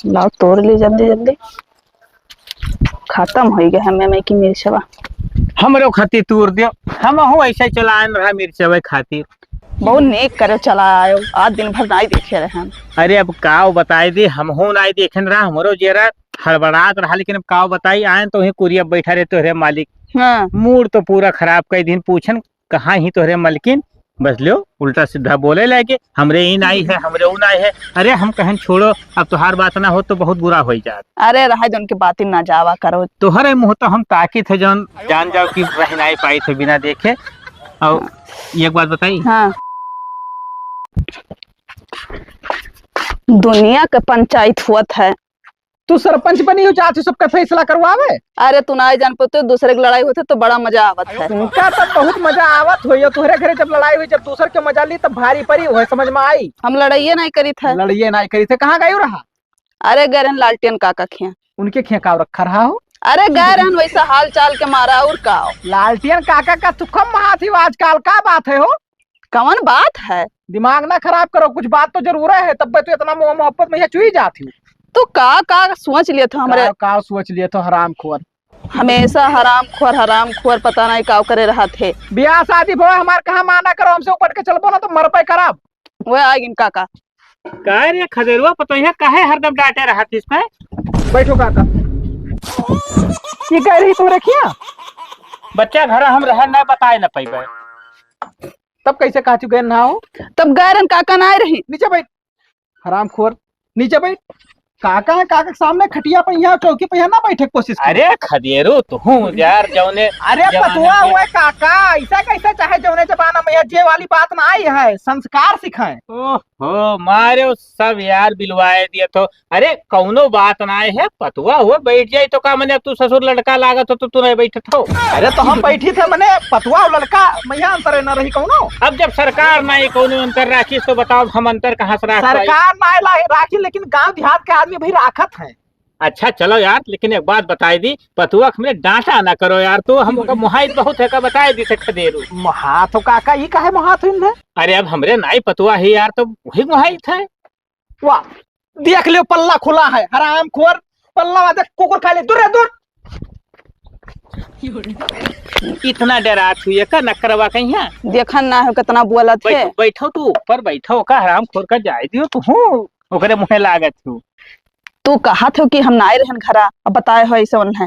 लाओ तोड़ ली जल्दी जल्दी। खत्म हो गया हमें में की मिर्चवा। हमरो खातिर तूर दियो। हम हूँ ऐसे चलान रहा मिर्चवे खातिर। बहुत नेक करे चला आयो। आज दिन भर नहीं देखे रहे हम। अरे अब काव बताई दी हम हूँ नहीं देखन रहा हमरो जरा हड़बड़ात रहा लेकिन अब काव बताई आए तो ही कुरिया बैठा रहे तोहरे मालिक। हाँ मूड तो पूरा खराब कई दिन पूछन कहाँ ही तोहरे मलकिन बस लो उल्टा सीधा बोले लगे हमरे इन आई है हमरे उन आई है। अरे हम कहन छोड़ो अब तुहार बात ना हो तो बहुत बुरा हो जात। अरे रहा जो उनकी बातें ना जावा करो। तोहरे मुँह तो हम ताकि थे जौन जान जाओ कि रह नहीं पाई थे बिना देखे। और एक बात बताई। हाँ दुनिया का पंचायत हुआ है। तू सरपंच बनी हो चाहती सबका फैसला करवावे। अरे तू ना जान पाते दूसरे की लड़ाई होती तो बड़ा मजा आवत है। उनका तब बहुत मजा आवत हो तोहरे घरे जब लड़ाई हुई जब दूसर के मजा ली तब भारी पड़ी हुए समझ में आई। हम लड़ाइये नहीं करी था। लड़िए नहीं करी थे कहाँ गई रहा। अरे गैरन लालटेन काका खिया। उनके खेकाव रखा रहा हो। अरे गैरन वैसा हाल चाल के मारा और का लालटेन काका का तू कम महाथी हो आजकल का बात है हो। कौन बात है। दिमाग ना खराब करो कुछ बात तो जरूर है तब तो इतना मोह मोहब्बत में चुई जाती हूँ। तू का सोच लिया था हमारे का सोच लिए तो हराम खोर हमेशा हराम खोर पता नहीं का करे रहा थे। ब्याह शादी भो हमार कहाँ माना करो हमसे ऊपर के चलबो ना तो मर पे खराब वो आएगी काका। कह रे खदेरुआ पतो है काहे हरदम डांटे रहा थी इसमें। बैठो काका। ये कह रही तुम रखिया बच्चा घर हम रह न बताए न पैबे तब कैसे कहा चुके ना हो। तब गैरन काका ना आए रही। नीचे बैठ हराम खोर नीचे बैठ। काका है काका के सामने खटिया पे यहाँ चौकी पे यहाँ ना बैठे कोशिश की। अरे खदेरो तो हूँ यार जौने अरे पतुआ हुआ काका ऐसा कैसे चाहे जौने जमाना में जे वाली बात ना आई है संस्कार सिखाए। ओहो मारे सब यार बिलवाए दिए तो। अरे कौनो बात ना है पतुआ हुआ बैठ जाए तो का मैंने अब तू ससुर लड़का लागत हो तो तू नहीं बैठत हो। अरे तो हम बैठी थे मैंने पतुआ लड़का मैया अंतर न रही कौनो। अब जब सरकार ना ये कौनो अंतर राखी तो बताओ हम अंतर कहाँ से राख पाई? सरकार ना राखी लेकिन गांव देहात के आदमी भाई राखत है। अच्छा चलो यार लेकिन एक बात बताई दी पतुआ हमने डांटा ना करो यार तो हमको मुहाइत बहुत है का बताए दी से खदेरू। महात हो काका ये काहे महात है। अरे अब हमरे नाई पतुआ है यार तो वही मुहाइत है। वाह देख लो पल्ला खुला है हराम खोर पल्ला वाला कुकुर खा ले दूर है दूर। इतना डरात हुई का नकरवा कहीं है। देखन ना हो कितना बोला थे। बैठो तू ऊपर बैठो का हराम खोर का जाए दियो तू हूँ ओकरे मुहे लागत हूँ। तू कहा थे कि हम ना आए रहन घरा अब बताए हो ऐसे है।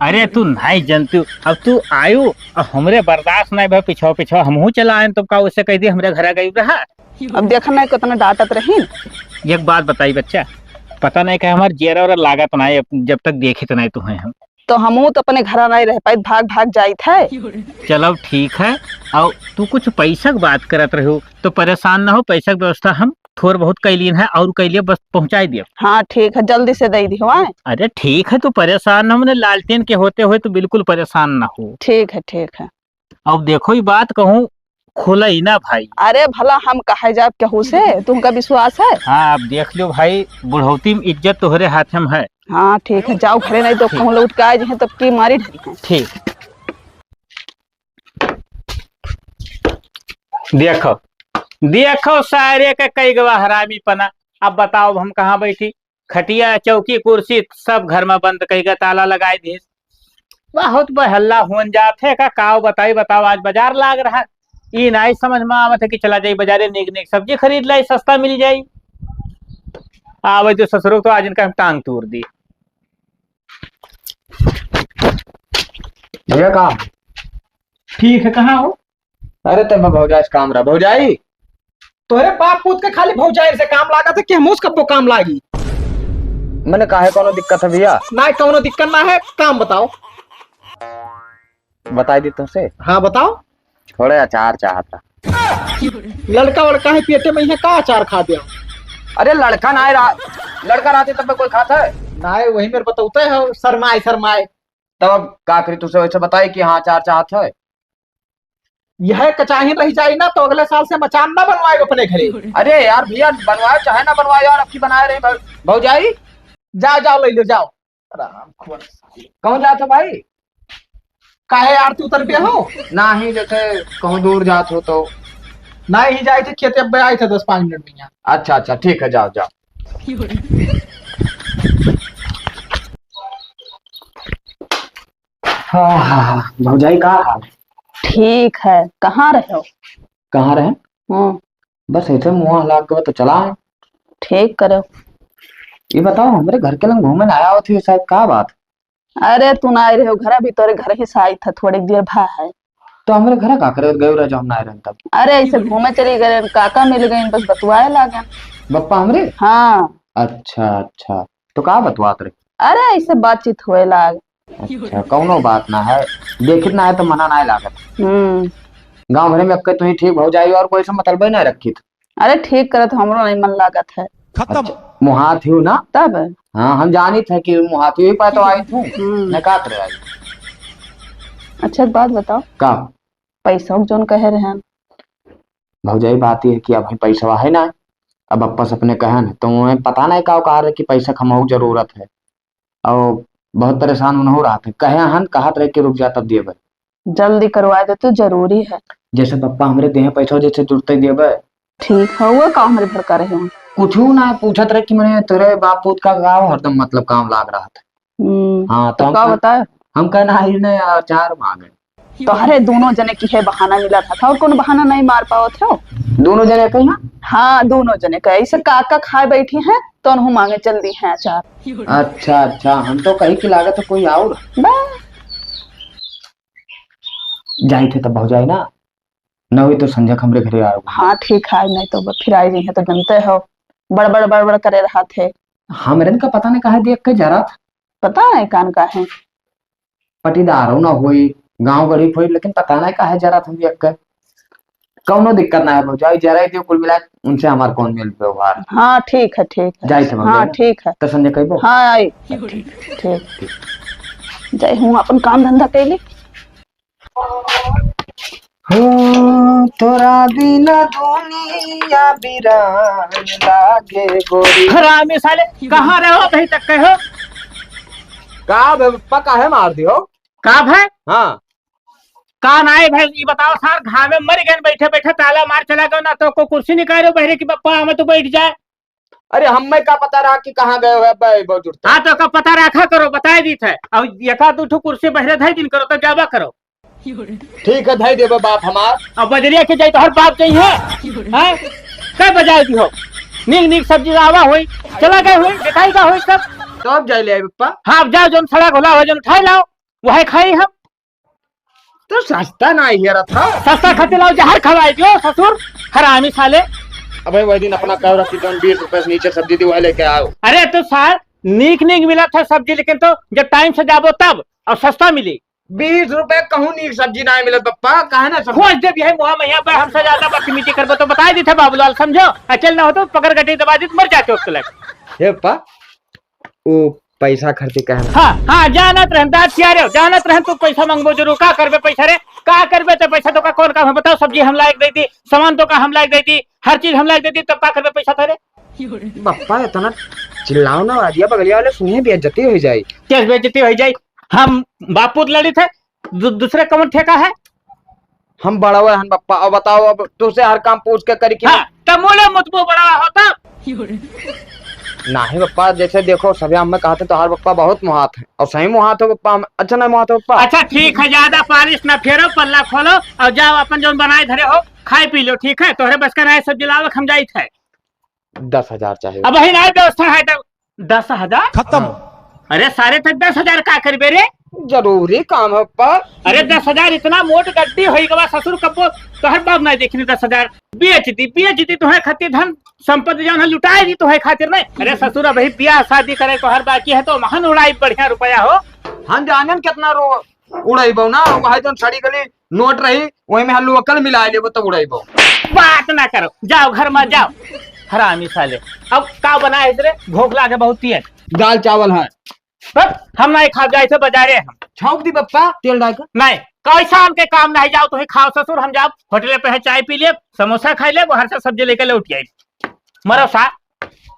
अरे तू नहीं जानती अब तू आयु और हमरे बर्दाश्त नहीं भाई पिछो पिछो हमहू चला आए तो का उससे कह दी हमरे घर गई रहा। अब देखन ना कितना डांटत रही। एक बात बताई बच्चा पता नहीं कि हमारे जेरा और लागत नहीं जब तक देखे तो नहीं तो हैं हम तो हमू तो अपने घर नहीं रह पाई भाग भाग जाई थे। चलो ठीक है और तू कुछ पैसा की बात करत रहो तो परेशान ना हो पैसा की व्यवस्था हम थोड़ा बहुत कैलीन है और कैलिए बस पहुंचाई दिए। हाँ ठीक है जल्दी से दे दी। अरे ठीक है तो परेशान ना मैंने लालटेन के होते हुए तो बिल्कुल परेशान ना हो। ठीक है। अब देखो ये बात कहूँ खोला ही ना भाई। अरे भला हम कहे जाब कहू से तुमका विश्वास है। हाँ अब देख लो भाई बुढ़ौती में इज्जत तोहरे हाथ में है। हाँ ठीक है जाओ घरे नहीं तो कहूँ लौट के आए तब की मारी ढली है। ठीक देखो देखो सारे का कई गवा हरामी पना। अब बताओ हम कहाँ बैठी खटिया चौकी कुर्सी सब घर में बंद कई ताला लगाए दी। बहुत बहल्ला हुन जात है का काव बताई बताओ आज बाजार लाग रहा ये नहीं समझ में आवत है कि चला जाई बाजारे नेक नेक सब्जी खरीद लाई सस्ता मिल जाई। आवे जो ससुरो तो आज इनका हम टांग तोड़ दी। भैया काम ठीक है कहाँ हो। अरे तेरे भौजाई से काम रहा भौजाई तोहरे बाप पूत के खाली भौजाई से काम लागा था कि हम उसका काम लागी। मैंने काहे कोनो दिक्कत है भैया। ना कोनो दिक्कत ना है काम बताओ। बताई दी तुमसे। हाँ बताओ। थोड़े अचार चाहता। लड़का वड़का है पेटे में है का अचार खा दिया। अरे लड़का ना लड़का रहते तब कोई खाता है ना वही मेरे बताते है शर्माए। तब अब का करी तुझसे वैसे बताई कि हाँ अचार चाहता है। यह कचाही रह जाए ना तो अगले साल से मचान ना बनवाए अपने घरे। अरे यार भैया बनवाए चाहे ना बनवाए यार अब की बनाए रही भौजाई। जाओ ले लो जाओ। कौन जाता भाई काहे यार तू उतर पे हो ना ही जैसे कहूँ दूर जात हो तो ना ही जाए थे खेते अब आए थे 10-5 मिनट में। अच्छा ठीक है जाओ। हाँ हाँ हाँ भौजाई का हाल? ठीक है। कहाँ रहे हो? कहाँ रहे? हम्म। बस ऐसे मुंह हला के तो चला है। ठीक करो। ये बताओ हमारे घर के लंग घूमने आया हो थी शायद, का बात? अरे तू ना आए रहे हो घर, अभी तोरे घर ही से आई था थोड़ी देर भा है। तो हमारे घर का करे गए रह, जो हम ना आए रहे तब। अरे ऐसे घूमे चली गए, काका मिल गए, बस बतुआए लागे। बप्पा हमरे? हाँ। अच्छा अच्छा, तो का बतवात रहे? अरे ऐसे बातचीत हुए लाग। अच्छा, कौनो बात ना है, देखित ना है तो मना ना लागत। हम्म। गांव भरे में अक्के तुही ठीक भौजाई और कोई से मतलब ही ना रखी थी। अरे ठीक करत, हमरो नहीं मन लागत है। अच्छा, मुहात ही ना तब। हाँ हम जानी थे कि मुहात ही पर तो आई थू। मैं का करे आई? अच्छा एक बात बताओ, का? पैसा जोन कहे रहे हैं। भौजाई बात ये है कि अब पैसा है ना, अब अप्पा सपने कहन तो उन्हें पता नहीं का कहा रहे कि पैसा कमाऊ जरूरत है, और बहुत परेशान उन्हों रहा थे, कहे हन कहत रहे कि रुक जा तब देवे। जल्दी करवा दे तो जरूरी है। जैसे पप्पा हमरे देहे पैसा जैसे जुड़ते देवे। ठीक है, वो काम हमारे भर कर रहे हो। कुछ ना पूछत रहे कि मैंने तेरे बाप पूत का गाँव हरदम मतलब काम लाग रहा था। हाँ तो क्या बताए? हम कहना ही ने चार मांगे। तो अरे दोनों जने की है बहाना मिला था और कौन बहाना नहीं मार पाओ थे? दोनों जने कही ना? हाँ दोनों जने का ऐसे काका खाए बैठी हैं तो उन्हों मांगे चल दी है अचार। अच्छा अच्छा, हम तो कहीं की लागत है कोई और जाई थे तब भौजाई ना, न हुई तो संजय हमरे घरे आओ। हाँ ठीक है, नहीं तो फिर आई रही है तो जानते हो बड़बड़ बड़बड़ करे रहा थे। हमरे का पता नहीं कहा देख के जरा था, पता नहीं कान का है पटीदार हो ना हुई, गांव गरीब हुई, लेकिन पता नहीं कहा जरा था देख के। कौनो दिक्कत ना है भौजाई, जरा ही कुल मिला उनसे हमार कौन मिल व्यवहार। हाँ ठीक है जाई थे हाँ ठीक है तो संजय कही हाँ आई ठीक। जय हूँ अपन काम धंधा कैली। हो तोरा बिना दुनिया बिरान लागे गोरी। हरामी साले, कहाँ रहे हो अभी तक कहो? का पप्पा काहे मार दियो? का भाई? हाँ का नाई भाई, ये बताओ सार घाव में मर गए बैठे बैठे, ताला मार चला गया ना, तो को कुर्सी निकालो बहरे की पप्पा हमें तो बैठ जाए। अरे हमें का पता रहा कि कहाँ गए हो जुड़ता। हाँ तो का पता रखा करो, बताए दी थे। अब एका दू कुर्सी बहरे धाई दिन करो तो जावा करो। ठीक है धाई देवे बाप हमार। अब बजरिया के जाए तो हर बाप चाहिए है, क्या बजाए दी हो? नीक नीक सब्जी लावा हुई, चला गए हुई, दिखाई का हुई सब। तो अब जाए ले पप्पा। हाँ अब जाओ, जो सड़क होला हो जो उठाई लाओ, वही खाई हम। तो सस्ता ना ही था, सस्ता खाते लाओ, जहर खवाई दियो ससुर हरामी साले। अबे वही दिन अपना कह रहा कि 20 रुपए से नीचे सब्जी दी वही लेके आओ। अरे तो सार नीक नीक मिला था सब्जी, लेकिन तो जब टाइम से जाबो तब और सस्ता मिली। 20 रुपए कहूँ नीक सब्जी ना मिले पप्पा, कहे ना खोज दे भी है मुहा मैया पर, हमसे ज्यादा बदतमीजी करबो तो बता दी थे बाबूलाल, समझो। अचल ना हो तो पकड़ गटी दबा दी, मर जाते उसके लग। हे पप्पा वो पैसा खर्चे कहना। हाँ हाँ जानत रहन दांत चियारे हो, जानत रहन तू पैसा मांगबो जरूर, का करबे पैसा रे, का करबे तो पैसा तो का कौन काम है बताओ? सब्जी हम लायक देती, सामान तो का हम लायक देती, हर चीज हम लायक देती, तब का करबे पैसा थारे? पप्पा इतना चिल्लाओ ना, आजिया बगलिया वाले सुनिए बेइज्जती हो जाए। क्या बेइज्जती हो जाए? हम बापूत लड़ी थे, दूसरे कौन ठेका है? हम बड़ा हुआ हन पप्पा, अब बताओ अब तुझसे हर काम पूछ के करी कि हाँ, तब मोले मुतबो बड़ा होता नहीं पप्पा, जैसे देखो सभी हम कहा थे तो हर पप्पा बहुत मुहात है, और सही मुहात हो पप्पा। अच्छा ना मुहात हो पप्पा? अच्छा ठीक है, ज्यादा पारिश ना फेरो, पल्ला खोलो और जाओ अपन जो बनाए धरे हो खाए पी लो, ठीक है? तोहरे बस का ना सब्जी लाओ, हम जाई थे। 10,000 चाहिए। अब वही ना व्यवस्था है तो 10,000 खत्म। अरे सारे तक 10,000 का करबे रे? जरूरी काम है पप्पा। अरे 10,000 इतना मोट गड्डी होई गवा ससुर कपो तो हर बाप नहीं देखनी। 10,000 बेचती तुम्हें खातिर धन संपत्ति जो है लुटाए दी तुम्हें खातिर नहीं। अरे ससुर भाई ब्याह शादी करे तो हर बाकी है तो महान उड़ाई बढ़िया रुपया हो। हम जाने कितना उड़ाई बो ना, वही जो सड़ी गली नोट रही वही में हल्लू अकल मिला ले तो उड़ाई बो। बात ना करो, जाओ घर में जाओ हरामी साले। अब का बना है इधर? भूख लागे बहुत ही है। दाल चावल है, हम नहीं खा जाए थे बाजारे, हम छौंक दी पप्पा तेल डाल कर। नहीं कैसा हमके काम नहीं, जाओ तुम्हें खाओ ससुर, हम जाओ होटल पे है चाय पी ले, समोसा खाई ले, बाहर से सब्जी लेकर लौट आई। मरो सा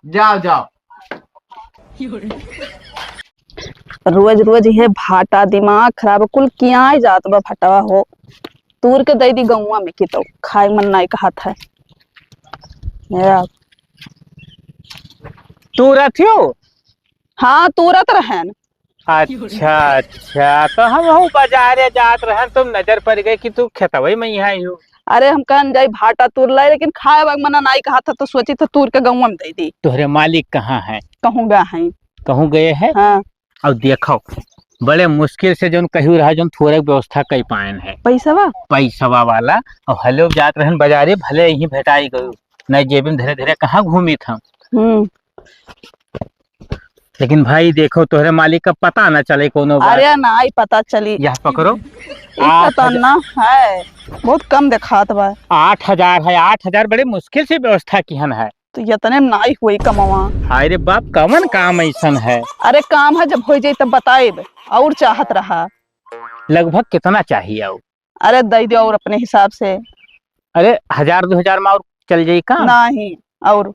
जाओ जाओ। रोज रोज ये भाटा दिमाग खराब कुल किया जात बा भटवा हो तूर के दई दी गौवा में की तो खाए मन नहीं कहा था मेरा तू रथियो हाँ तुरत रहन। अच्छा अच्छा, तो हम हूँ बाजारे जात रहन, तुम नजर पड़ गए कि तू खेतवई में यहाँ ही हो। अरे हम कहन जाई भाटा तूर लाई, लेकिन खाए वक्त मना नहीं कहा था तो सोची तो तूर के गौवा में दे दी। तुम्हारे मालिक कहाँ है? कहूँ गया है। कहूँ गए हैं? हाँ और देखो बड़े मुश्किल से जो कहू रहा जो थोड़े व्यवस्था कई पायन है पैसा पैसवा वाला। और हलो जात रहन बाजारे, भले यही भेटाई गयो, नहीं जेब में धीरे धीरे कहाँ घूमी था। लेकिन भाई देखो तोहरे मालिक का पता न चले कोनो बात। अरे ना ही पता चली। यह पकड़ो। पता ना है, बहुत कम दिखात बा। 8,000 है। 8,000 बड़े मुश्किल से व्यवस्था किहन है। तो इतने में ना ही हुई कमावा। अरे बाप कवन काम ऐसन है? अरे काम है, जब हो जाए तब बताएब। और चाहत रहा लगभग कितना चाहिए? और अरे दे दो और अपने हिसाब से। अरे 1,000-2,000 में और चल जाई काम? नहीं और।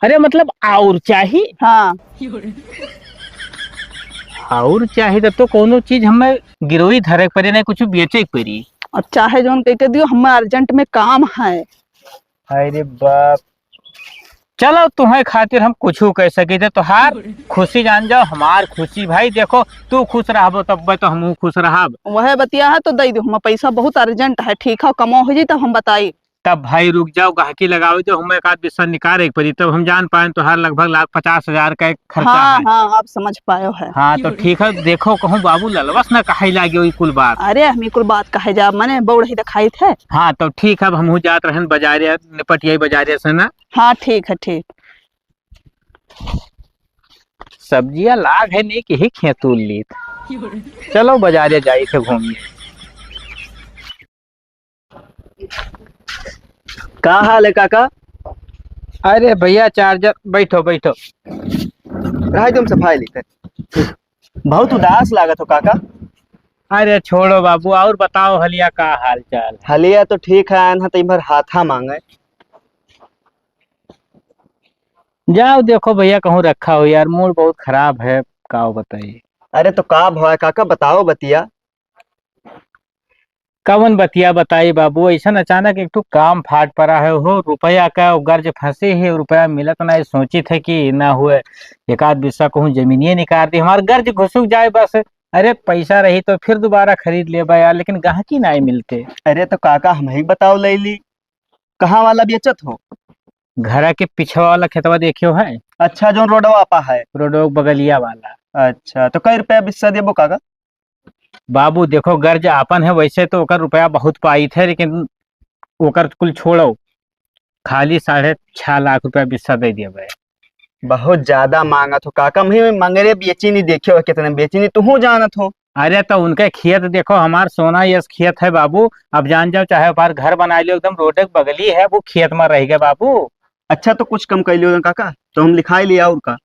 अरे मतलब और चाहिए? हाँ और चाहिए तो कोनो चीज हमें गिरोई धरे पड़े, नहीं कुछ बेचे पड़ी। और चाहे जोन कह के दियो, हमें अर्जेंट में काम है। अरे बाप, चलो तुम्हें खातिर हम कुछ कह सके थे। तुहार खुशी जान जाओ, हमार खुशी। भाई देखो तू खुश रहबो तब तो हम खुश रहब। वह बतिया है तो दे दो, हमें पैसा बहुत अर्जेंट है। ठीक है, कमाओ हो जाए तब हम बताई। तब भाई रुक जाओ, गाहकी लगाओ जो हमें एक आध बिस्सा निकाले पड़ी, तब हम जान पाए तुहार लगभग 1,50,000 का एक खर्चा हाँ है। हाँ आप समझ पाए है। हाँ तो ठीक है, देखो कहूँ बाबू ललवस न कहे लागे वही कुल बात। अरे हम कुल बात कहे जा, मैंने बौड़ ही दिखाई थे। हाँ तो ठीक है, अब हम जात रहन बाजारे, निपटिया बाजारे से ना। हाँ ठीक है ठीक। सब्जियां लाग है नहीं कि ही खेतूल ली। चलो बाजारे जाई थे घूमने। का हाल है काका? अरे भैया चार्जर, बैठो बैठो। रहा तुम सफाई लिखे, बहुत उदास लागत हो काका। अरे छोड़ो बाबू, और बताओ हलिया का हाल चाल? हलिया तो ठीक है, आन तो भर हाथा मांगे। जाओ देखो भैया कहूँ रखा हो यार, मूड बहुत खराब है। का बताइए? अरे तो का भवा काका, बताओ बतिया। कवन बतिया बताई बाबू, ऐसा अचानक एक तो काम फाट पड़ा है हो, रुपया का गर्ज फंसे है, रुपया मिलत ना। सोची थे कि ना हुए एक आध बिस्सा कहूँ जमीनिए निकाल दी, हमारे गर्ज घुसुक जाए बस। अरे पैसा रही तो फिर दोबारा खरीद ले यार, लेकिन गाहकी ना मिलते। अरे तो काका हम ही बताओ लैली, कहाँ वाला बेचत हो? घर के पीछे वाला खेतवा देखियो है? अच्छा जो रोडवा आपा है। रोडो बगलिया वाला। अच्छा तो कई रुपया बिस्सा देबो काका? बाबू देखो गर्ज आपन है, वैसे तो ओकर रुपया बहुत पाई थे, लेकिन ओकर कुल छोड़ो, खाली 6.5 लाख रुपया बिस्सा दे दिया भाई। बहुत ज्यादा मांगत हो काका, मैं मंगरे बेची नहीं देखियो कितने बेची नहीं, तू जानत हो। अरे तो उनके खेत देखो, हमार सोना यस खेत है बाबू। अब जान जाओ, चाहे बाहर घर बना लियो, एकदम रोड के बगली है, वो खेत में रह गए बाबू। अच्छा तो कुछ कम कर लियो काका, तो हम लिखाई लिया और का।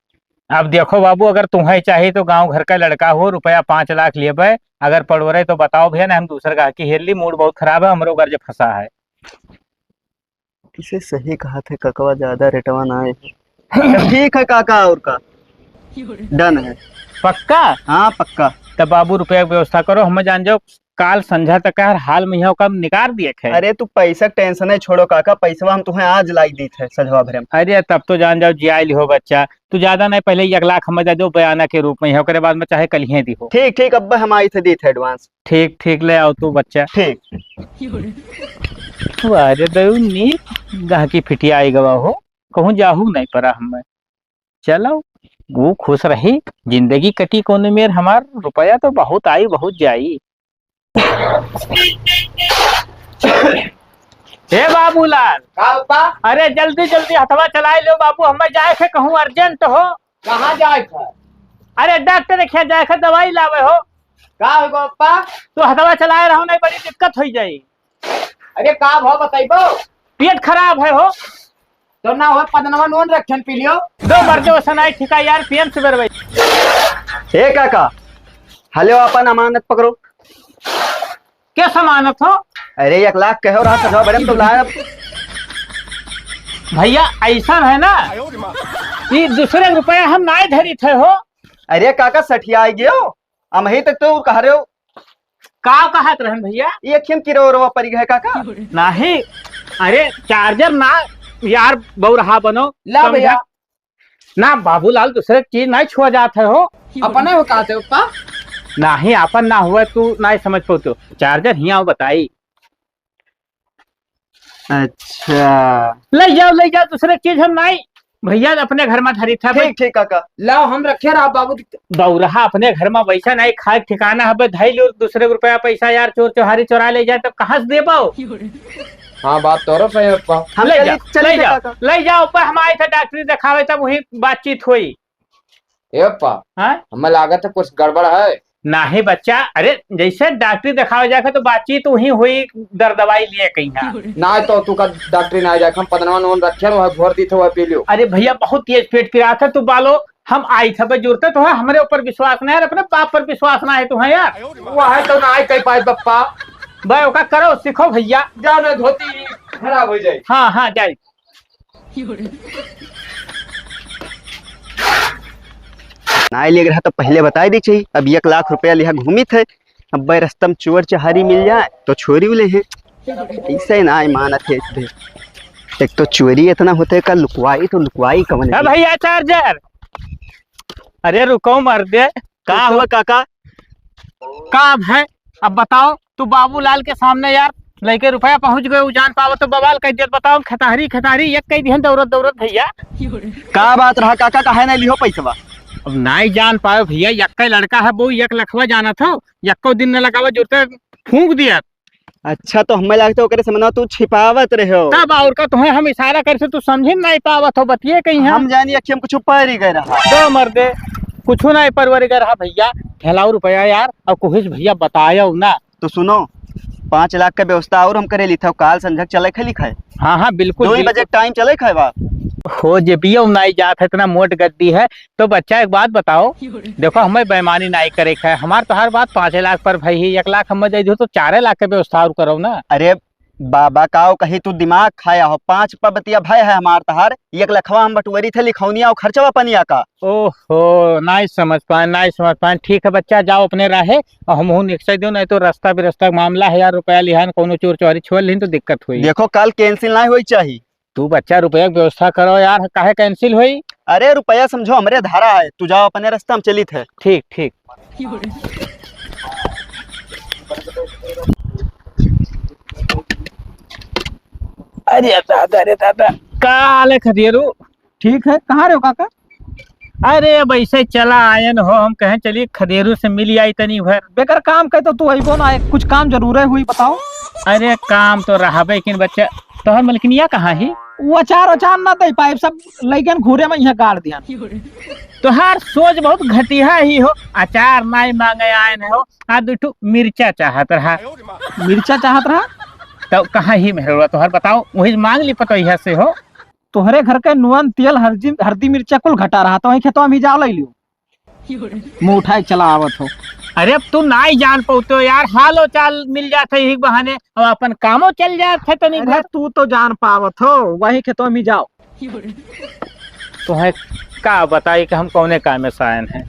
अब देखो बाबू, अगर तुम्हें चाहिए तो गांव घर का लड़का हो, रुपया 5 लाख लिए भाई। अगर पड़ोरे तो बताओ भैया, ना हम दूसरे गाह की हेर ली, मूड बहुत खराब है, हमरो गर्ज फंसा है। इसे सही कहा थे काका, ज्यादा रेटवा ना है। ठीक है काका, और का डन है। पक्का? हाँ पक्का। तब बाबू रुपया की व्यवस्था करो, हम जान जाओ काल संझा तक हर हाल में कम निकाल दिए थे। अरे तू पैसा टेंशन है छोड़ो काका, पैसा हम तुम्हें आज लाई दी थे सजवा भरे में। अरे तब तो जान जाओ जियाल हो बच्चा, तू ज्यादा नहीं, पहले 1 लाख हम दे दो बयाना के रूप में, ओकरे बाद में चाहे कल ही दी हो। ठीक ठीक, अब हम आई थे दी थे एडवांस। ठीक ठीक, ले आओ तू बच्चा। ठीक। अरे दऊ नी गाहकी फिटिया आई गवा हो, कहूँ जाहू नहीं पड़ा हमें। चलो वो खुश रही, जिंदगी कटी कोने में, हमार रुपया तो बहुत आई बहुत जाई। हे बाबूलाल, अरे जल्दी जल्दी हथवा चलाए लो बाबू, हमें जाए थे कहूँ अर्जेंट हो। कहाँ जाए था? अरे डॉक्टर के जाए थे, दवाई लावे हो। का हो गोपा? तो हथवा चलाए रहो, नहीं बड़ी दिक्कत हो जाई। अरे का भाव बताइबो? पेट खराब है हो तो ना हो पदनवा नोन रखन पी लियो। 2 मर्दे वसनाई ठिका यार, पीएम से बरवाई। हे काका, हलो अपन अमानत पकड़ो। क्या समानत हो? अरे 1 लाख कहो रहा सजवा भरे में तो लाया। भैया ऐसा है ना, ये दूसरे रुपया हम ना धरी थे हो। अरे काका सठिया आई गयो, हम ही तक तो कह रहे हो। का कहत रहन भैया? ये खेम किरो परी गए काका। नहीं, अरे चार्जर ना यार बहु रहा बनो। ला भैया। ना बाबूलाल दूसरे चीज नहीं छुआ जात है हो। अपने हो कहा थे पप्पा? नाही अपन ना हुआ तू नहीं समझ पाते। चार्जर हिया बताई। अच्छा ले जाओ दूसरे चीज हम नहीं भैया अपने घर में धरी था। ठीक ठीक काका। लाओ हम रखे रहा बाबू। बौरहा अपने घर में वैसा नहीं खाए ठिकाना है धई लो दूसरे रुपया पैसा यार चोर चोहारी चोरा ले जाए तो कहाँ से दे पाओ। हाँ बात तो सही है पप्पा। हम ले जाओ ऊपर हम आए थे डॉक्टरी दिखावे तब वही बातचीत हुई। ए पप्पा हाँ हमें लागत है कुछ गड़बड़ है। नाही बच्चा अरे जैसे डॉक्टरी दिखावे जाके तो बातचीत वही हुई दर दवाई लिए कहीं ना तो तू का डॉक्टरी ना जाके हम पदनवा नोन रखे वह घोर दी थे वह पी लियो। अरे भैया बहुत तेज पेट की रहा था तू बालो हम आई थे जरूरत तो है हमारे ऊपर विश्वास नहीं है अपने बाप पर विश्वास ना है तुम्हें यार। वह है तो ना आई कह पाए पप्पा। भाई ओका करो सीखो भैया। जाओ ना धोती खराब हो जाए। हाँ जाए। नाई ले रहा तो पहले बताई दी चाहिए। अब 1 लाख रुपया लिहा घूमी थे। अब भाई रस्तम चोर चहारी मिल जाए तो छोरी ले हैं ऐसे ना मानत है। एक तो चोरी इतना होते का लुकवाई तो लुकवाई कवन है। भैया चार्जर अरे रुको मर दे। कहाँ हुआ काका? काम है अब बताओ तू बाबूलाल के सामने यार लेके रुपया पहुंच गए जान पावो तो बवाल कह दिया। बताओ खतारी एक कह दिहन दौरत भैया। का बात रहा काका कहा नहीं लियो पैसा? अब नहीं जान पाओ भैया यक्का लड़का है वो 1 लखवा जाना था यक्को दिन न लगावा जरूरत फूंक दिया। अच्छा तो हमें लगता है समझना तू छिपावत रहे हो तब और का तुम्हें हम इशारा कर से तू समझे नहीं पावत हो बतिए कहीं हम जानिए कि हम कुछ ऊपर ही गए रहा। दो मर्दे कुछ नहीं परवरी कर रहा भैया 1000 रुपया यार और कुछ भैया बताया ना। तो सुनो 5 लाख का व्यवस्था और हम करे ली था काल संझक चले खे लिखा है। हाँ बिल्कुल 2 बजे टाइम चले खाए बात हो जे पियो नहीं जात है इतना मोट गद्दी है। तो बच्चा एक बात बताओ देखो हमें बेईमानी नहीं करे है हमार तो हर बात 5 लाख पर भाई 1 लाख हम दे दो तो 4 लाख के व्यवस्था और करो ना। अरे बाबा काओ कहीं तू दिमाग खाया हो 5 पबतिया भय है हमार तहार 1 लखवा हम बटवरी थे लिखौनिया और खर्चवा पनिया का। ओहो नहीं समझ पाए ठीक है बच्चा जाओ अपने राहे और हम निकल दो नहीं तो रास्ता बिरस्ता मामला है यार रुपया लिहान कोनो चोर चोरी छोड़ ली तो दिक्कत हुई। देखो कल कैंसिल नहीं हुई चाहिए। तू बच्चा रुपया की व्यवस्था करो यार काहे कैंसिल हुई। अरे रुपया समझो हमारे धारा है तू जाओ अपने रास्ते हम चली थे। ठीक अरे दादा काले खदेरू ठीक है कहाँ रहे हो काका? अरे वैसे चला आयन हो हम कहें चलिए खदेरू से मिल आई तनी भर। बेकर काम कहते तू आई बोल आए कुछ काम जरूर हुई बताओ। अरे काम तो रहा लेकिन बच्चा तोहर मलकिनिया कहाँ ही? वो अचार ना दे पाइप सब लेकिन घूरे में यहाँ गाड़ दिया। तोहार सोच बहुत घटिया ही हो अचार नहीं मांगे आयन हो आ दुठू मिर्चा चाहत रहा। मिर्चा चाहत रहा तो कहाँ ही मेहरवा तोहर बताओ वही मांग ली पतो से हो। तोहरे घर के नुअन तेल हल्दी मिर्चा कुल घटा रहा तो वही खेतवा में जा ले लियो मुँह उठाए चला आवत हो। अरे अब तू नहीं जान पाते यार हालो चाल मिल जाते यही बहाने और अपन कामो चल जाते तनी घर। तू तो जान पावत हो वही खेतवा में जाओ। तुम्हें का बताई कि हम कौने काम में सायन है।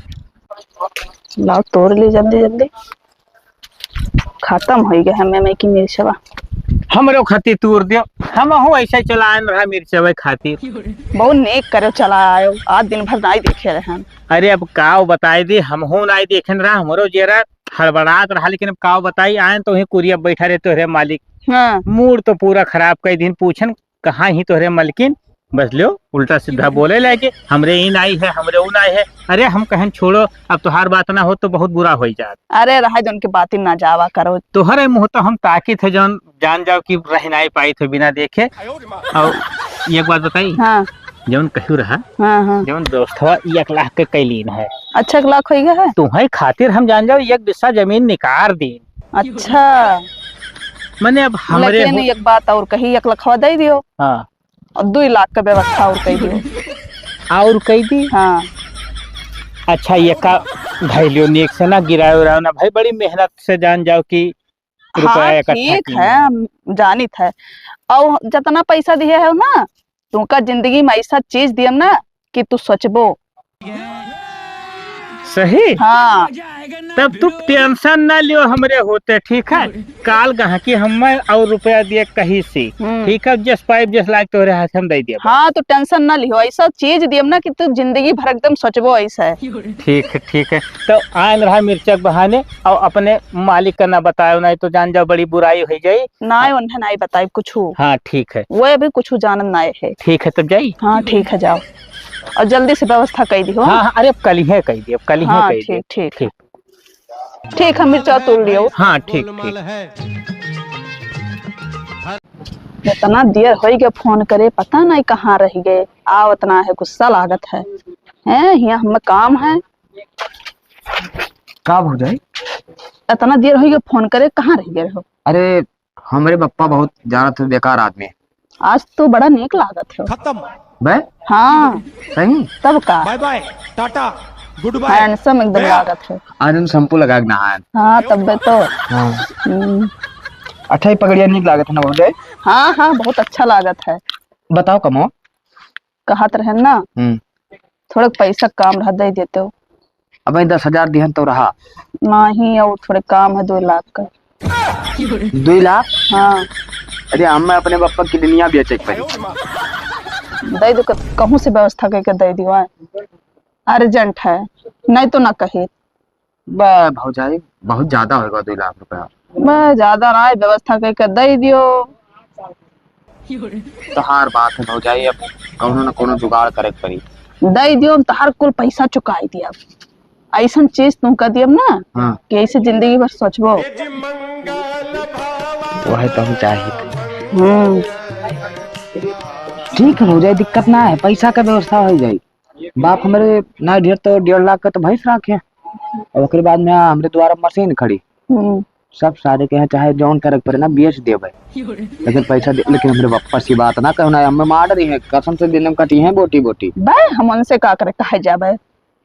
लाओ तोड़ ली जल्दी खत्म हो गया हमें की मिर्चवा। हमरो खातिर तूर दियो हम ऐसे चलान रहा मिर्चवा खातिर। बहुत नेक करो चला आयो आज दिन भर नहीं देखे रहे हम। अरे अब काव बताई दी हम नहीं देखे रहा हमरो जेरा हड़बड़ात रहा लेकिन अब काव बताई आए तो कुरिया बैठा रहे तोहरे मालिक। हाँ। मूड तो पूरा खराब कई दिन पूछन कहाँ ही तोहरे मलकिन बस लो उल्टा सीधा बोले लगे हमरे इन आई है हमरे उन आई है। अरे हम कहन छोड़ो अब तुहार बात ना हो तो बहुत बुरा हो जात। अरे रहा जो उनकी बातें ना जावा करो तोहरे मुँह तो हम ताकि थे जौन जान जाओ कि रह नहीं पाई थे बिना देखे। और एक बात बताई हाँ जौन कहू रहा हाँ जौन दोस्तवा 1 लाख के कैलीन है। अच्छा 1 लाख हो गया है तुम्हारी खातिर हम जान जाओ 1 बिस्सा जमीन निकाल दी। अच्छा मैंने अब हमरे लेकिन एक बात और कही 1 लाख दे दियो हाँ और 2 लाख का व्यवस्था और कही दियो और कही दी। हाँ अच्छा ये का धैलियो नेक से ना गिरायो रहो ना भाई बड़ी मेहनत से जान जाओ कि रुपया हाँ इकट्ठा ठीक किया। है जानित है और जितना पैसा दिया है ना तुमका जिंदगी में ऐसा चीज दियम ना कि तू सोचबो सही। हाँ तब तू टेंशन ना लियो, हमरे होते ठीक है। काल गहकी हमें और रुपया दिए कहीं से, ठीक है। जस पाइप जस लायक तोरे हाथ हम दे दिए। हाँ तो टेंशन ना लियो, ऐसा चीज दियम ना कि तू जिंदगी भर एकदम सोचबो ऐसा है। ठीक है। तो आन रहा मिर्चक बहाने और अपने मालिक का ना बतायो, नहीं तो जान जाओ बड़ी बुराई हो जाई। ना उन्हें नहीं बताई कुछ, हाँ ठीक है। वो अभी कुछ जानन ना है। ठीक है तब जाई। हाँ ठीक है, जाओ और जल्दी से व्यवस्था कर दी हो। हाँ अरे अब कल ही कह दिए, अब कल ही हाँ कह दिए। ठीक ठीक है, मिर्चा तोड़ लियो। हाँ ठीक। इतना देर हो गए फोन करे, पता नहीं कहाँ रह गए। आओ इतना है, गुस्सा लागत है। हैं यहाँ हमें काम है। का हो जाए? इतना देर हो गए फोन करे, कहाँ रह गए हो? अरे हमारे पप्पा बहुत ज्यादा थे बेकार आदमी है। आज तो बड़ा नेक लागत है। खत्म। बे हाँ सही। तब का bye bye tata good bye. Handsome एकदम लागत है। आज हम शैम्पू लगा के नहाए। हाँ तब तो हाँ हम्म, अच्छा ही पगड़िया निक लागत है ना भौजाई। हाँ बहुत अच्छा लागत है। बताओ कमो। कहत रहे ना थोड़ा पैसा काम रहा दे देते हो। अब 10,000 दिहन तो रहा नहीं, और थोड़े काम है 2 लाख का। 2 लाख? हाँ अरे हम अपने पप्पा की दुनिया बेचे पड़ी। दे दो, कहूँ से व्यवस्था करके दे दियो। अर्जेंट है, नहीं तो ना कही। भौजाई बहुत ज्यादा होगा 2 लाख रुपया। मैं ज्यादा ना, व्यवस्था करके दे दियो। तो हार बात है भौजाई, अब कौनो न कोनो जुगाड़ करे के पड़ी। दे दियो, तो हर कुल पैसा चुकाई दिया। ऐसा चीज तुम कर दियम ना हाँ कि ऐसे जिंदगी भर सोचबो। वही तो हम चाहिए। ठीक है भौजाई, दिक्कत ना है, पैसा का व्यवस्था हो जाए। बाप हमारे ना ढेर तो 1.5 लाख का तो भैंस रखे, और उसके बाद में हमारे द्वारा मशीन खड़ी। सब सारे के हैं, चाहे जौन करे पर ना बेच देवे, लेकिन पैसा दे। लेकिन हमरे पप्पा सी बात ना कहना, हमें मार रही है कसम से, दिन में कटी है बोटी बोटी। बे हम उनसे का करे, कहे जाबे।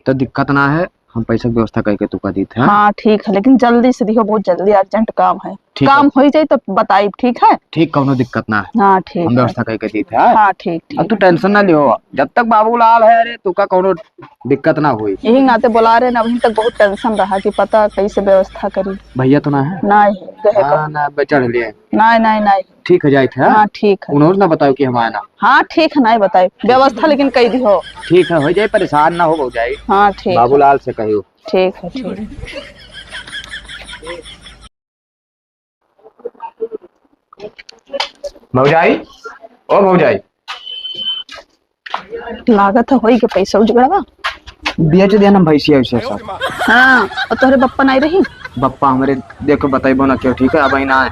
तो दिक्कत ना है, हम पैसा की व्यवस्था करके तू का दी थे। हाँ ठीक है, लेकिन जल्दी से दिखो, बहुत जल्दी अर्जेंट काम है। ठीक काम हो जाए तो बताई, ठीक है। ठीक, कौनो दिक्कत ना है, हाँ ठीक हम है। व्यवस्था करके दी थे। हाँ ठीक अब तू टेंशन ना लियो, जब तक बाबूलाल है अरे तू का कोनो दिक्कत ना हुई। यही नाते बुला रहे ना, अभी तक बहुत टेंशन रहा कि पता कैसे व्यवस्था करी। भैया तो ना है? नहीं गए हाँ ना चढ़ लिए। नहीं ठीक है जाए थे। हाँ ठीक है। उन्होंने ना बताओ कि हम आए ना। हाँ ठीक है, नहीं बताई व्यवस्था, लेकिन कही दी हो। ठीक है, हो जाए, परेशान ना हो जाए। हाँ ठीक बाबूलाल से कहियो। ठीक है ठीक है। भौजाई, ओ भौजाई, लागत है होई के पैसा उजगड़वा। बेच दिया ना भैंसिया वैसे सब। हाँ और तोहरे बप्पा नहीं रही। बप्पा हमारे देखो बताइबो ना क्यों, ठीक है। अब ना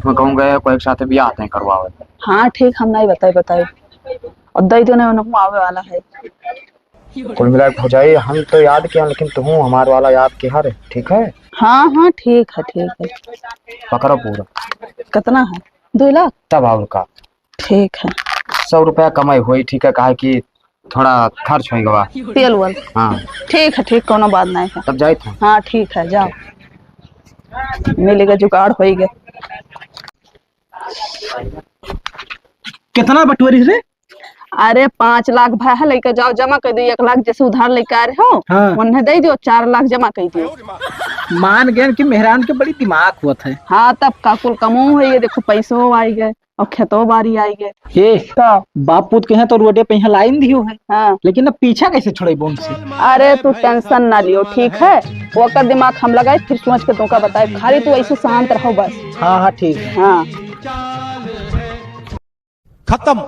मैं कहूँगा कोई के साथ भी आते हैं करवावे। हाँ ठीक, हम नहीं बताई और दई दो ना, आवे वाला है। कुल मिला भौजाई हम तो याद किया, लेकिन तुम हमारे वाला याद किया रे, ठीक है। हाँ ठीक है। पकड़ो पूरा। कितना है? 2 लाख। तब और का ठीक है। 100 रुपया कमाई हुई, ठीक है। कहा कि थोड़ा खर्च होगा तेल वल। हाँ ठीक है ठीक, कोनो बात नहीं है। तब जाए थे। हाँ ठीक है, जाओ मिलेगा, जुगाड़ हो गया। कितना बटोरी रे? अरे 5 लाख भाई है, लेके जाओ, जमा कर दियो। 1 लाख जैसे उधार लेके आ रहे हो, हाँ। उन्हें दे दियो, 4 लाख जमा कर दियो। मान गए कि मेहरान के बड़ी दिमाग हुआ था। हाँ तब का कुल कमो है ये, देखो पैसों आई गए और खेतों बारी आई गए। ये बाप पुत के हैं तो रोडे पे यहाँ लाइन दियो है। हाँ लेकिन अब पीछा कैसे छोड़े बोन से? अरे तू टेंशन ना लियो, ठीक है। वो कर दिमाग हम लगाए, फिर सोच के तुमका बताए। खाली तू ऐसे शांत रहो बस। हाँ ठीक है। हाँ खत्म।